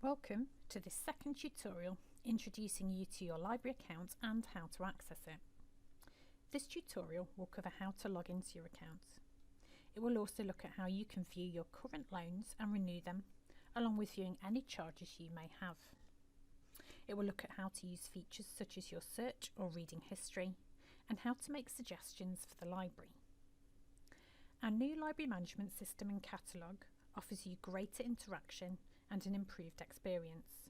Welcome to this second tutorial introducing you to your library account and how to access it. This tutorial will cover how to log into your account. It will also look at how you can view your current loans and renew them, along with viewing any charges you may have. It will look at how to use features such as your search or reading history, and how to make suggestions for the library. Our new library management system and catalogue offers you greater interaction and an improved experience.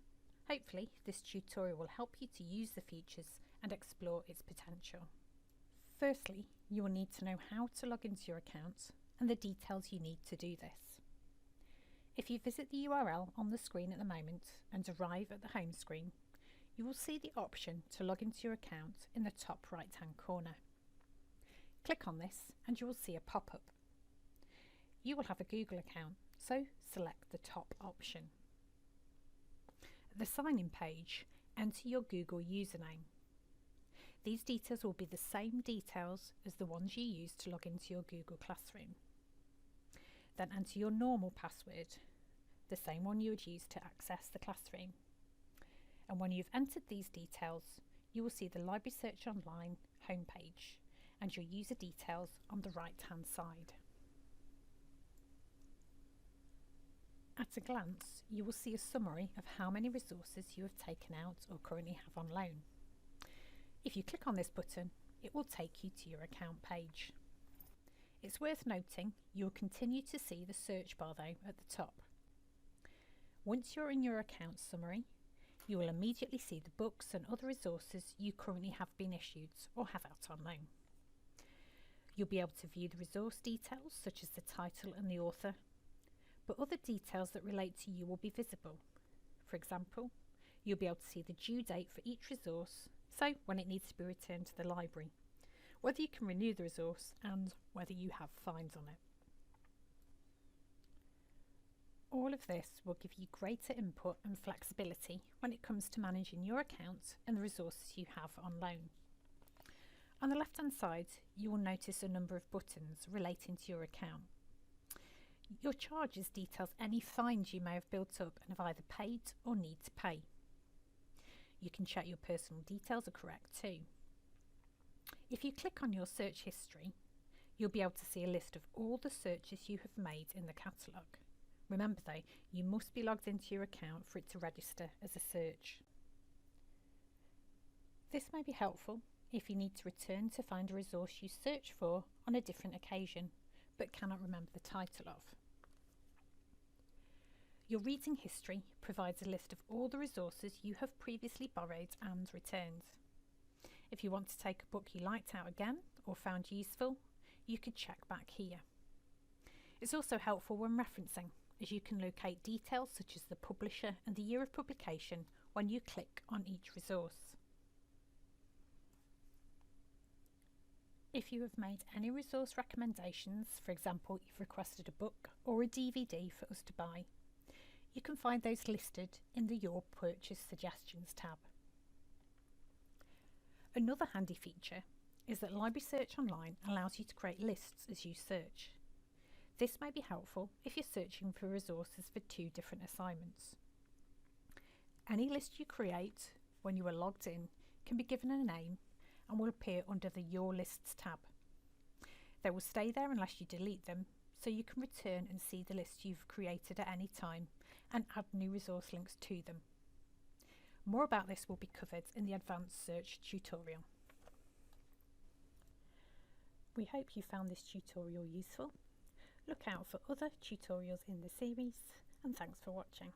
Hopefully, this tutorial will help you to use the features and explore its potential. Firstly, you will need to know how to log into your account and the details you need to do this. If you visit the URL on the screen at the moment and arrive at the home screen, you will see the option to log into your account in the top right hand corner. Click on this and you will see a pop-up. You will have a Google account, so select the top option. At the sign-in page, enter your Google username. These details will be the same details as the ones you use to log into your Google Classroom. Then enter your normal password, the same one you would use to access the classroom. And when you've entered these details, you will see the Library Search Online homepage and your user details on the right-hand side. At a glance, you will see a summary of how many resources you have taken out or currently have on loan. If you click on this button, it will take you to your account page. It's worth noting you will continue to see the search bar though at the top. Once you're in your account summary, you will immediately see the books and other resources you currently have been issued or have out on loan. You'll be able to view the resource details such as the title and the author, but other details that relate to you will be visible. For example, you'll be able to see the due date for each resource, so when it needs to be returned to the library, whether you can renew the resource and whether you have fines on it. All of this will give you greater input and flexibility when it comes to managing your account and the resources you have on loan. On the left hand side, you will notice a number of buttons relating to your account. Your charges details any fines you may have built up and have either paid or need to pay. You can check your personal details are correct too. If you click on your search history, you'll be able to see a list of all the searches you have made in the catalogue. Remember though, you must be logged into your account for it to register as a search. This may be helpful if you need to return to find a resource you searched for on a different occasion but cannot remember the title of. Your reading history provides a list of all the resources you have previously borrowed and returned. If you want to take a book you liked out again or found useful, you could check back here. It's also helpful when referencing, as you can locate details such as the publisher and the year of publication when you click on each resource. If you have made any resource recommendations, for example you've requested a book or a DVD for us to buy, you can find those listed in the Your Purchase Suggestions tab. Another handy feature is that Library Search Online allows you to create lists as you search. This may be helpful if you're searching for resources for two different assignments. Any list you create when you are logged in can be given a name and will appear under the Your Lists tab. They will stay there unless you delete them, so you can return and see the list you've created at any time and add new resource links to them. More about this will be covered in the advanced search tutorial. We hope you found this tutorial useful. Look out for other tutorials in the series, and thanks for watching.